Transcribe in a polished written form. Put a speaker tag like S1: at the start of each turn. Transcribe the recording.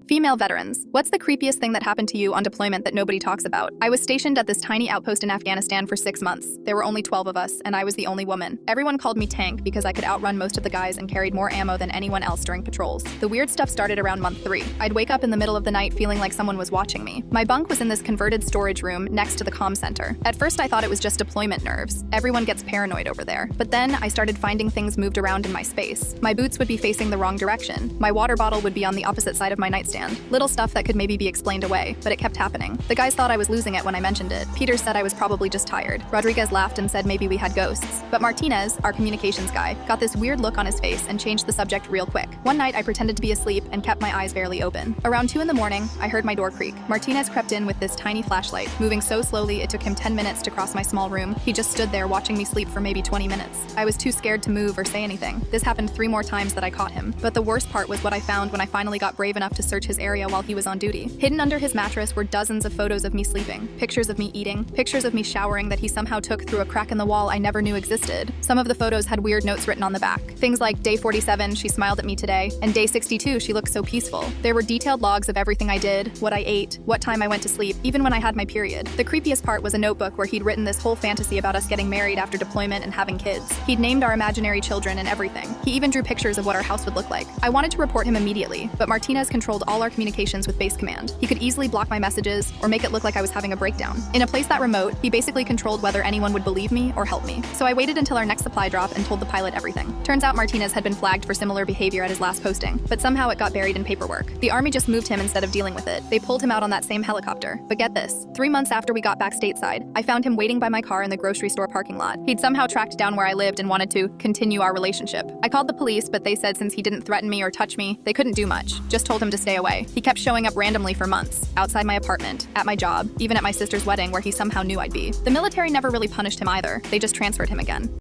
S1: Female veterans. What's the creepiest thing that happened to you on deployment that nobody talks about? I was stationed at this tiny outpost in Afghanistan for 6 months. There were only 12 of us, and I was the only woman. Everyone called me Tank because I could outrun most of the guys and carried more ammo than anyone else during patrols. The weird stuff started around month 3. I'd wake up in the middle of the night feeling like someone was watching me. My bunk was in this converted storage room next to the comm center. At first I thought it was just deployment nerves. Everyone gets paranoid over there. But then I started finding things moved around in my space. My boots would be facing the wrong direction. My water bottle would be on the opposite side of my nightstand. Little stuff that could maybe be explained away, but it kept happening. The guys thought I was losing it when I mentioned it. Peter said I was probably just tired. Rodriguez laughed and said maybe we had ghosts. But Martinez, our communications guy, got this weird look on his face and changed the subject real quick. One night I pretended to be asleep and kept my eyes barely open. Around 2 in the morning, I heard my door creak. Martinez crept in with this tiny flashlight, moving so slowly it took him 10 minutes to cross my small room. He just stood there watching me sleep for maybe 20 minutes. I was too scared to move or say anything. This happened 3 more times that I caught him. But the worst part was what I found when I finally got brave enough to search his area while he was on duty. Hidden under his mattress were dozens of photos of me sleeping, pictures of me eating, pictures of me showering that he somehow took through a crack in the wall I never knew existed. Some of the photos had weird notes written on the back. Things like, day 47, she smiled at me today, and day 62, she looked so peaceful. There were detailed logs of everything I did, what I ate, what time I went to sleep, even when I had my period. The creepiest part was a notebook where he'd written this whole fantasy about us getting married after deployment and having kids. He'd named our imaginary children and everything. He even drew pictures of what our house would look like. I wanted to report him immediately, but Martinez controlled all our communications with base command. He could easily block my messages or make it look like I was having a breakdown. In a place that remote, he basically controlled whether anyone would believe me or help me. So I waited until our next supply drop and told the pilot everything. Turns out Martinez had been flagged for similar behavior at his last posting, but somehow it got buried in paperwork. The Army just moved him instead of dealing with it. They pulled him out on that same helicopter. But get this, 3 months after we got back stateside, I found him waiting by my car in the grocery store parking lot. He'd somehow tracked down where I lived and wanted to continue our relationship. I called the police, but they said since he didn't threaten me or touch me, they couldn't do much. Just told him to stay away. He kept showing up randomly for months, outside my apartment, at my job, even at my sister's wedding where he somehow knew I'd be. The military never really punished him either. They just transferred him again.